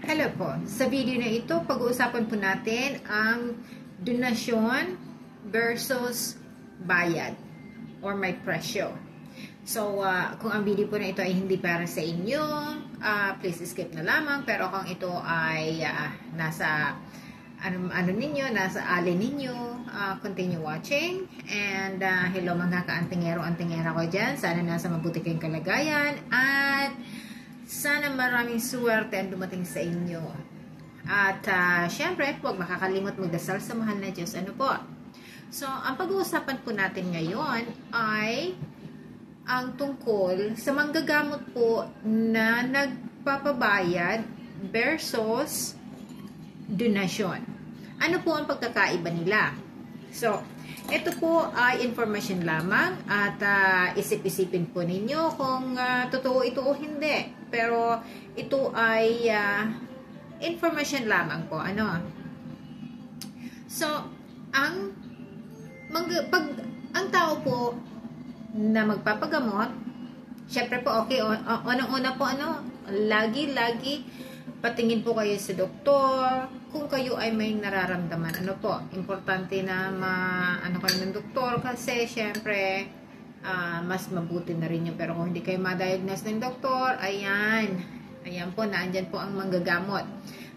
Hello po. Sa video na ito, pag-uusapan po natin ang donasyon versus bayad or may presyo. So, kung ang video po na ito ay hindi para sa inyo, please skip na lamang. Pero kung ito ay nasa nasa alin ninyo, continue watching. And hello mga ka-antingero-antingera ko dyan. Sana nasa mabuti kayong kalagayan at sana maraming swerte ang dumating sa inyo. At syempre, huwag makakalimot magdasal sa mahal na Diyos. Ano po? So, ang pag-uusapan po natin ngayon ay ang tungkol sa manggagamot po na nagpapabayad versus donasyon. Ano po ang pagkakaiba nila? So, ito po ay information lamang at isip-isipin po ninyo kung totoo ito o hindi. Pero ito ay information lamang po. Ano? So, ang tao po na magpapagamot, syempre po okay, unang-una po lagi patingin po kayo sa doktor kung kayo ay may nararamdaman. Ano po, importante na kayo ng doktor kasi syempre mas mabuti na rin yun. Pero kung hindi kayo ma-diagnose ng doktor, ayan po, naandyan po ang manggagamot.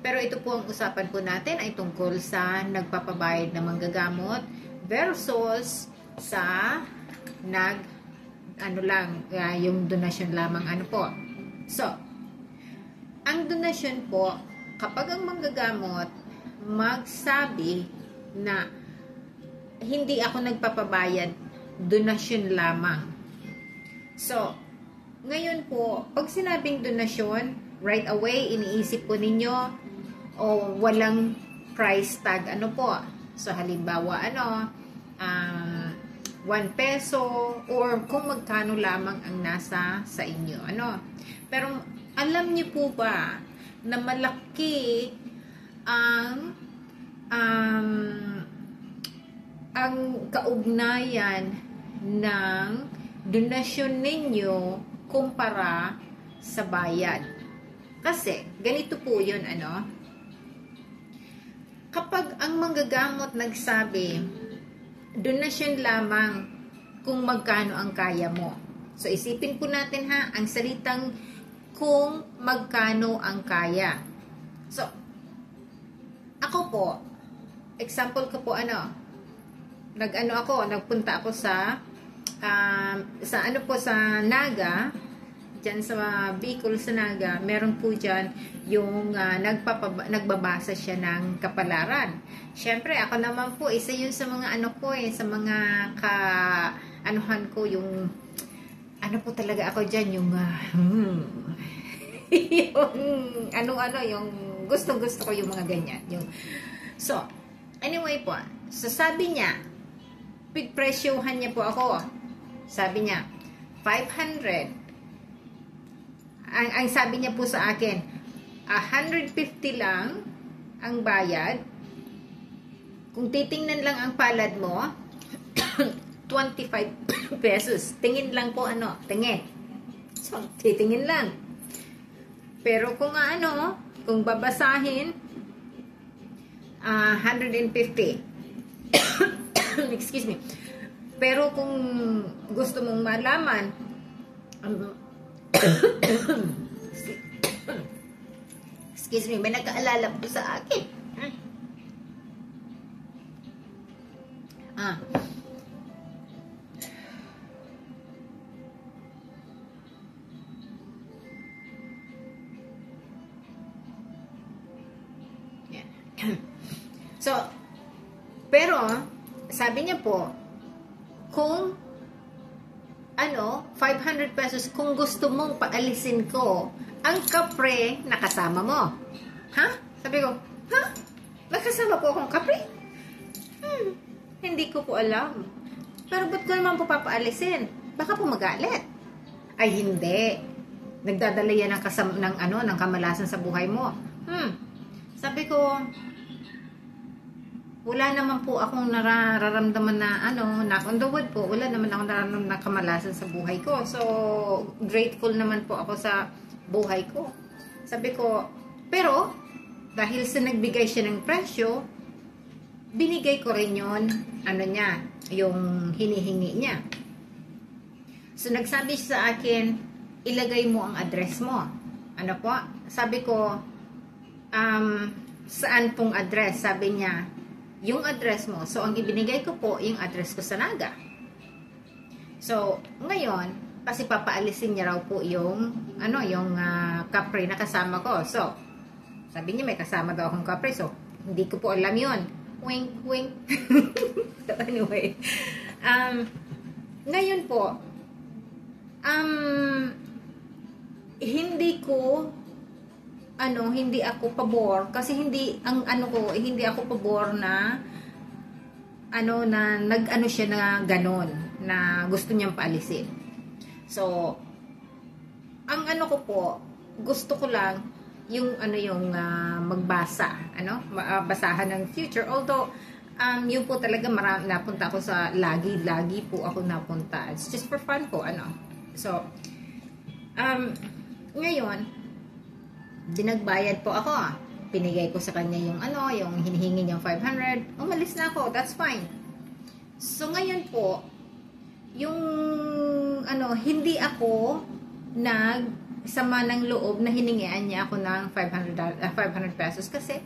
Pero ito po ang usapan po natin ay tungkol sa nagpapabayad na manggagamot versus sa yung donasyon lamang. Ano po? So, ang donasyon po, kapag ang manggagamot magsabi na hindi ako nagpapabayad, donasyon lamang. So, ngayon po, pag sinabing donasyon, right away, iniisip po ninyo, o walang price tag, ano po? So, halimbawa, 1 peso, or kung magkano lamang ang nasa sa inyo, ano? Pero, alam niyo po ba na malaki ang kaugnayan ng donasyon ninyo kumpara sa bayad? Kasi, ganito po yun, kapag ang manggagamot nagsabi, donasyon lamang kung magkano ang kaya mo. So, isipin po natin ang salitang kung magkano ang kaya. So, ako po, example ko po, nagpunta ako sa Naga, dyan sa Bicol sa Naga, meron po dyan yung nagbabasa siya ng kapalaran. Syempre, ako naman po, isa yun sa mga sa mga ka-anuhan ko, yung po talaga ako dyan, yung yung gustong-gusto ko yung mga ganyan. So, anyway po, so sabi niya, pigpresyohan niya po ako. Sabi niya, 500. Ang sabi niya po sa akin, 150 lang ang bayad. Kung titingnan lang ang palad mo, 25 pesos. Tingin lang po, tingin. So, titingin lang. Pero kung kung babasahin, 150. Excuse me. Pero kung gusto mong malaman, excuse me, may nagkaalala po sa akin. So, pero, sabi niya po, kung 500 pesos, kung gusto mong paalisin ko ang kapre na kasama mo. Sabi ko, nakasama po akong kapre? Hindi ko po alam. Pero ba't ko naman po papaalisin? Baka po magalit. Ay, hindi. Nagdadala yan ng kamalasan sa buhay mo. Sabi ko, wala naman po akong nararamdaman na knock on the wood po, wala naman akong nararamdaman na kamalasan sa buhay ko. So, grateful naman po ako sa buhay ko. Sabi ko, Pero, dahil sa nagbigay siya ng presyo, binigay ko rin yun, ano niya, yung hinihingi niya. So, nagsabi siya sa akin, ilagay mo ang address mo. Ano po? Sabi ko, saan pong address? Sabi niya, yung address mo. So, ang ibinigay ko po, yung address ko sa Naga. So, ngayon, kasi papaalisin niya raw po yung, yung Capri na kasama ko. So, sabi niya may kasama daw akong Capri. So, hindi ko po alam yun. Wink, wink. So, anyway. Ngayon po, hindi ako pabor kasi hindi ako pabor na nag-ano siya na ganon na gusto niyang paalisin. So ang ko po, gusto ko lang yung magbasa, basahan ng future, although yun po talaga marami napunta ako sa lagi po ako napunta. It's just for fun po, So ngayon dinagbayad po ako. Pinigay ko sa kanya yung hinihingi niyang 500. Umalis na ako. That's fine. So ngayon po, yung hindi ako nagsama ng loob na hiningian niya ako ng 500 pesos kasi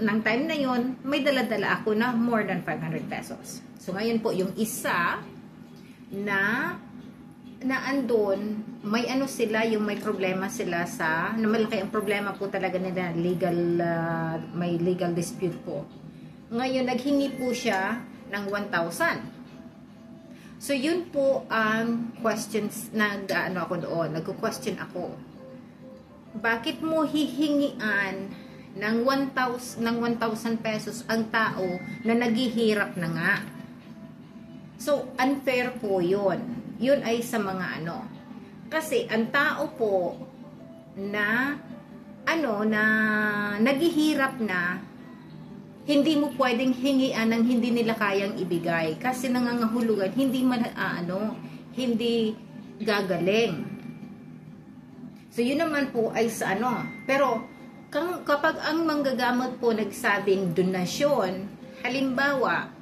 ng time na yon may dala-dala ako na more than 500 pesos. So ngayon po, yung isa na andun, may may problema sila na malaki ang problema po talaga nila, may legal dispute po. Ngayon, naghingi po siya ng 1,000. So, yun po ang questions nagko-question ako. Bakit mo hihingian ng 1,000 pesos ang tao na naghihirap na nga? So, unfair po yun. Yun ay sa mga Kasi, ang tao po na naghihirap na, hindi mo pwedeng hingian ng hindi nila kayang ibigay. Kasi nangangahulugan, hindi gagaling. So, yun naman po ay sa Pero, kapag ang manggagamot po nagsabing donasyon, halimbawa,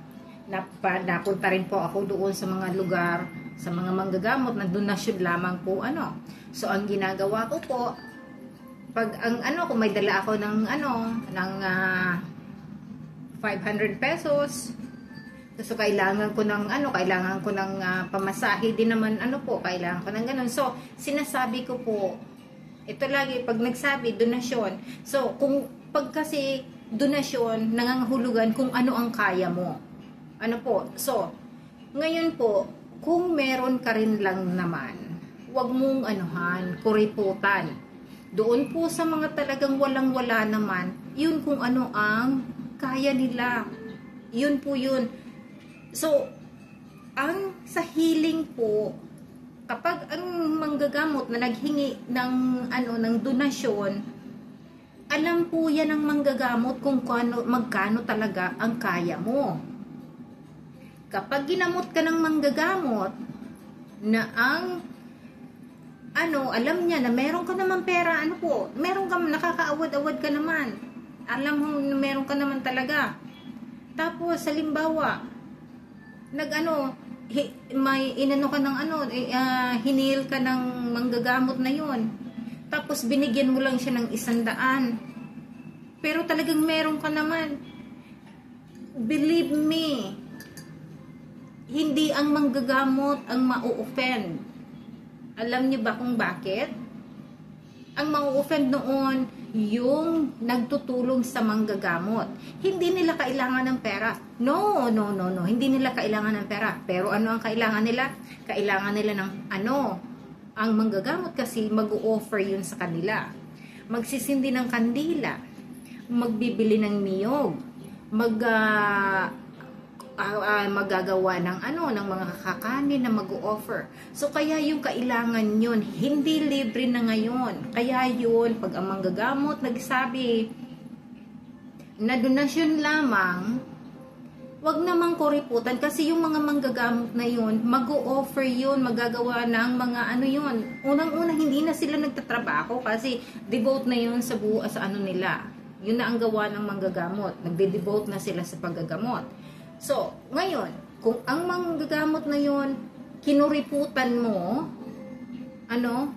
napunta rin po ako doon sa mga lugar, sa mga manggagamot na donasyon lamang po So ang ginagawa ko po, pag kung may dala ako ng 500 pesos, so kailangan ko ng pamasahe din naman kailangan ko ng ganun. So sinasabi ko po, ito lagi pag nagsabi donasyon. So pag kasi donasyon, nangangahulugan kung ano ang kaya mo. So ngayon po, kung meron ka rin lang naman, huwag mong kuriputan. Doon po sa mga talagang walang-wala naman, yun kung ano ang kaya nila. Yun po yun. So, sa healing po, kapag ang manggagamot na naghingi ng donasyon, alam po yan ang manggagamot kung magkano talaga ang kaya mo. Kapag ginamot ka ng manggagamot na alam niya na meron ka naman pera, meron ka, nakakaawad-awad ka naman. Alam mo na meron ka naman talaga. Tapos, halimbawa, may ka ng hinil ka ng manggagamot na yon. Tapos, binigyan mo lang siya ng 100. Pero talagang meron ka naman. Believe me, hindi ang manggagamot ang mau-offend. Alam niyo ba kung bakit? Ang mau-offend noon, yung nagtutulong sa manggagamot. Hindi nila kailangan ng pera. No. Hindi nila kailangan ng pera. Pero ano ang kailangan nila? Kailangan nila ng ang manggagamot kasi mag-o-offer yun sa kanila. Magsisindi ng kandila. Magbibili ng niyog. Magagawa ng ng mga kakanin na mag-o-offer. So kaya yung kailangan yun, hindi libre na ngayon. Kaya yun, pag ang manggagamot nagsabi na donasyon lamang, wag namang kuriputan kasi yung mga manggagamot na yun, mag-o-offer yun, magagawa ng mga ano yun. Unang-una, hindi na sila nagtatrabaho kasi devote na yun sa buo sa ano nila. Yun na ang gawa ng manggagamot. Nagde-devote na sila sa paggagamot. So, ngayon, kung ang manggagamot na yun, kinuriputan mo, ano,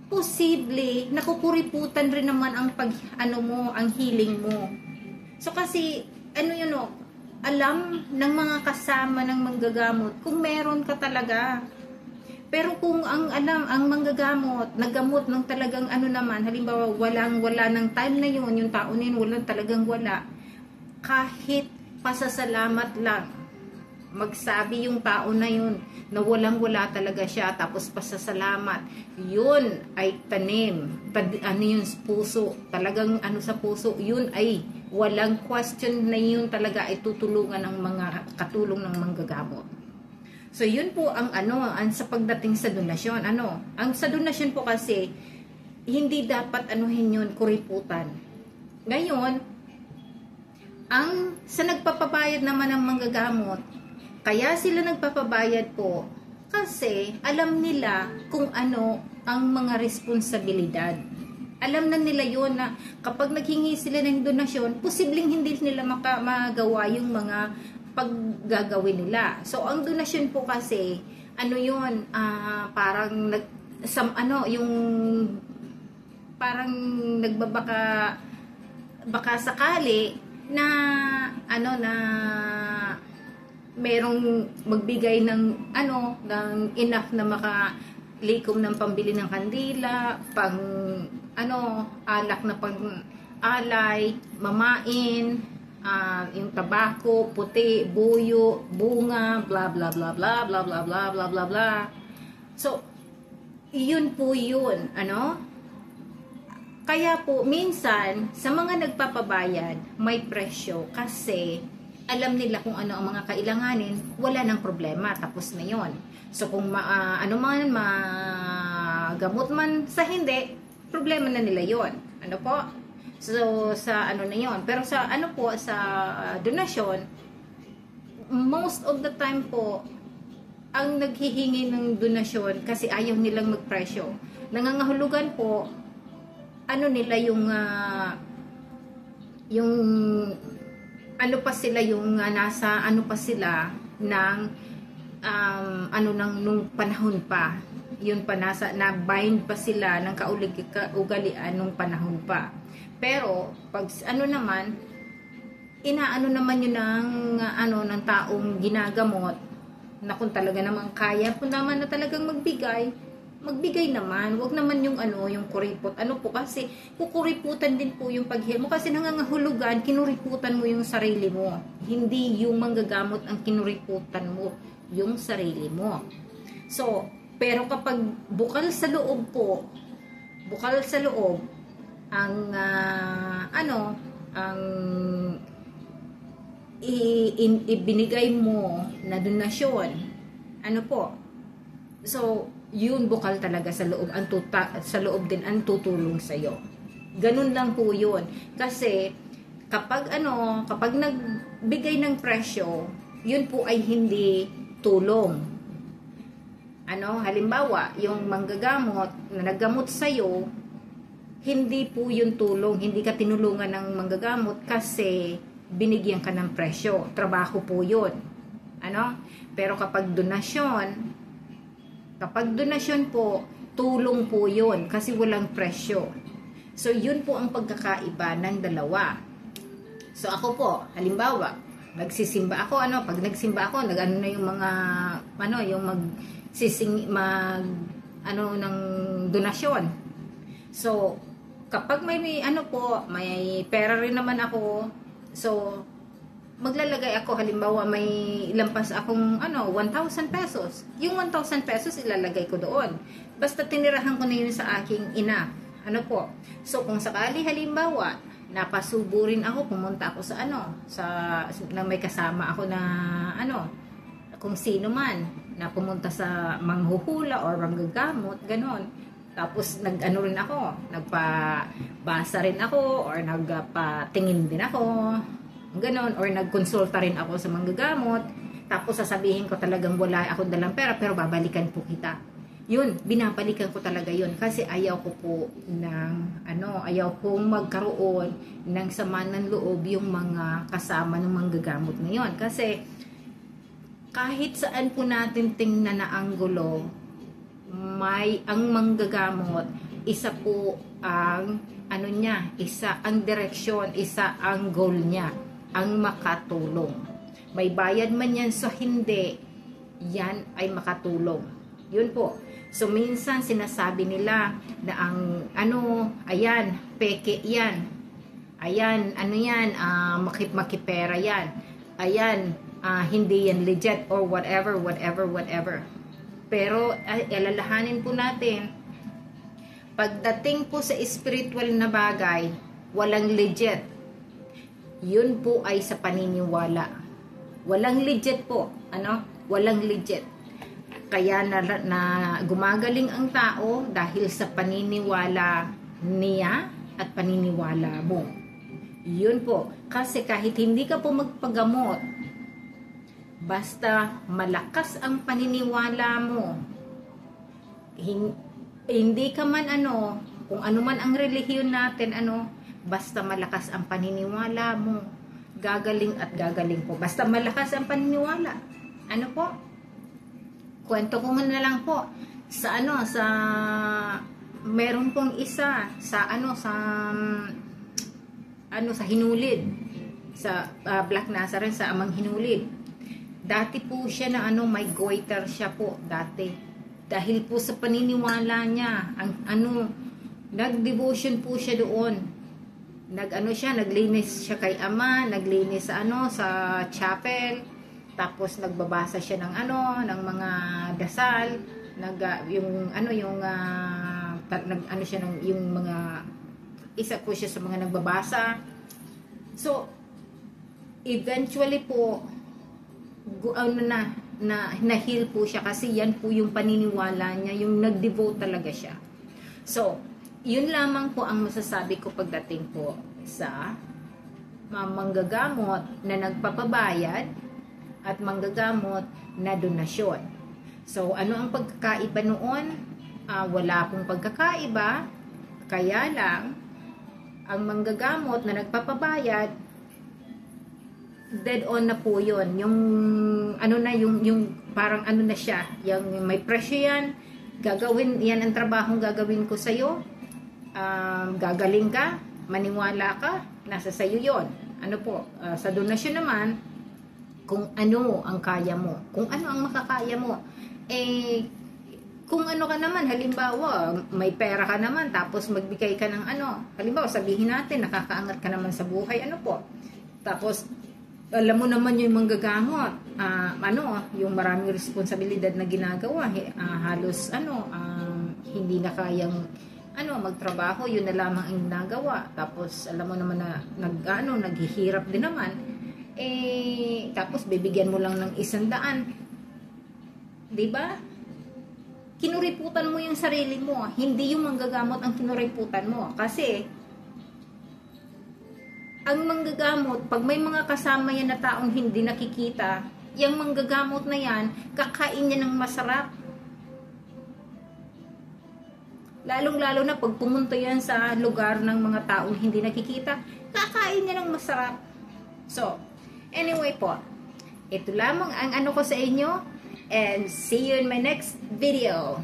posible, nakukuriputan rin naman ang ang healing mo. So, kasi, ano yun o, alam ng mga kasama ng manggagamot kung meron ka talaga. Pero kung ang manggagamot, naggamot ng talagang ano naman, halimbawa wala ng time na yun, yung tao na yun, talagang wala. Kahit pasasalamat lang, magsabi yung tao na yun, na wala talaga siya, tapos pasasalamat, yun ay tanim, ano yun sa puso, talagang ano sa puso, yun ay walang question na yun talaga ay tutulungan ng mga katulong ng manggagamot. So yun po ang ang sa pagdating sa donasyon. Ang sa donasyon po kasi hindi dapat anuhin yun, kuriputan. Ngayon, sa nagpapabayad naman ng manggagamot, kaya sila nagpapabayad po kasi alam nila kung ano ang mga responsibilidad. Alam na nila yon na kapag naghingi sila ng donasyon, posibleng hindi nila magawa yung mga paggagawin nila. So, ang donasyon po kasi, parang yung parang baka sakali na merong magbigay ng ng enough na makalikom ng pambili ng kandila, alak na pang alay, mamain, yung tabako, puti, buyo, bunga, bla bla bla bla bla bla bla bla bla bla. So, yun po yun, Kaya po, minsan, sa mga nagpapabayad, may presyo kasi alam nila kung ano ang mga kailanganin, wala nang problema, tapos na yon. So kung magamot man sa hindi, problema na nila yon. Po? So sa na yon. Pero sa sa donasyon, most of the time po, ang naghihingi ng donasyon kasi ayaw nilang magpresyo. Nangangahulugan po, nila yung pa sila yung nasa pa sila ng nung panahon pa, yun pa na bind pa sila ng kaugalian nung panahon pa. Pero pag naman naman yun ng taong ginagamot na kung talaga naman kaya po naman na talagang magbigay naman, wag naman yung yung kuripot. Po kasi kukuriputan din po yung paghihil mo kasi nangangahulugan, kinuriputan mo yung sarili mo. Hindi yung manggagamot ang kinuriputan mo, yung sarili mo. So, pero kapag bukal sa loob ang ang ibinigay mo na donasyon, po. So, yun bukal talaga sa loob, sa loob din ang tutulong sa iyo. Ganun lang po yun. Kasi kapag kapag nagbigay ng presyo, yun po ay hindi tulong. Halimbawa, yung manggagamot na naggamot sa iyo, hindi po yun tulong, hindi ka tinulungan ng manggagamot kasi binigyan ka ng presyo. Trabaho po yun. Pero kapag donasyon po, tulong po yun kasi walang presyo. So, yun po ang pagkakaiba ng dalawa. So, ako po, halimbawa, nagsisimba ako, pag nagsimba ako, na yung mga, yung ng donasyon. So, kapag may may pera rin naman ako, so, maglalagay ako, halimbawa may lampas akong 1,000 pesos. Yung 1,000 pesos ilalagay ko doon. Basta tinirahan ko na yun sa aking ina. So kung sakali halimbawa napasubo rin ako, pumunta ako sa na may kasama ako na kung sino man na pumunta sa manghuhula or manggagamot, ganon. Tapos rin ako, nagpabasa rin ako or nagpatingin din ako. ganon, or nagkonsulta rin ako sa manggagamot, tapos sasabihin ko talagang wala akong dalang pera, pero babalikan po kita. Yun, binabalikan ko talaga yun, kasi ayaw ko po ng, ayaw kong magkaroon ng sama ng loob yung mga kasama ng manggagamot ngayon. Kasi, kahit saan po natin tingnan na anggulo, ang manggagamot, isa po ang, isa ang direksyon, isa ang goal niya, ang makatulong. May bayad man yan, so hindi, yan ay makatulong. Yun po. So, minsan sinasabi nila na ang, ayan, peke yan. Ayan, yan, makipera yan. Ayan, hindi yan legit or whatever. Pero, alalahanin po natin, pagdating po sa spiritual na bagay, walang legit. Yun po ay sa paniniwala. Walang legit po. Walang legit. Kaya na gumagaling ang tao dahil sa paniniwala niya at paniniwala mo. Yun po. Kasi kahit hindi ka po magpagamot, basta malakas ang paniniwala mo, hindi ka man kung ano man ang relihiyon natin, basta malakas ang paniniwala mo, gagaling at gagaling po. Basta malakas ang paniniwala. Po? Kwento ko na lang po sa meron pong isa sa sa Hinulid, sa Black Nazareth, sa Amang Hinulid. Dati po siya na may goiter siya po dati. Dahil po sa paniniwala niya, nag-devotion po siya doon. Naglinis siya kay Ama, naglinis sa chapel. Tapos nagbabasa siya ng mga dasal, yung mga isa po siya sa mga nagbabasa. So eventually po na-heal po siya kasi yan po yung paniniwala niya, yung nag-devote talaga siya. So yun lamang po ang masasabi ko pagdating po sa manggagamot na nagpapabayad at manggagamot na donasyon. So, ano ang pagkakaiba noon? Wala pong pagkakaiba, kaya lang, ang manggagamot na nagpapabayad, dead on na po yun. Yung, yung parang na siya, yung may presyo yan, gagawin, yan ang trabahong gagawin ko sa'yo, gagaling ka, maniwala ka, nasa sa'yo yun. Sa donasyon naman, kung ano ang kaya mo, kung ano ang makakaya mo. Kung ka naman, halimbawa, may pera ka naman, tapos magbigay ka ng halimbawa, sabihin natin, nakakaangat ka naman sa buhay, tapos, alam mo naman yung manggagamot, yung maraming responsibilidad na ginagawa, halos, hindi na kayang, magtrabaho, yun na lamang ang ginagawa. Tapos, alam mo naman na, naghihirap din naman, tapos bibigyan mo lang ng 100. Diba? Kinuriputan mo yung sarili mo. Hindi yung manggagamot ang kinuriputan mo. Kasi, ang manggagamot, pag may mga kasama yan na taong hindi nakikita, yung manggagamot na yan, kakain niya ng masarap. Lalong-lalo na pag pumunta yan sa lugar ng mga taong hindi nakikita, kakain niya ng masarap. So, anyway po, ito lamang ang ko sa inyo, and see you in my next video.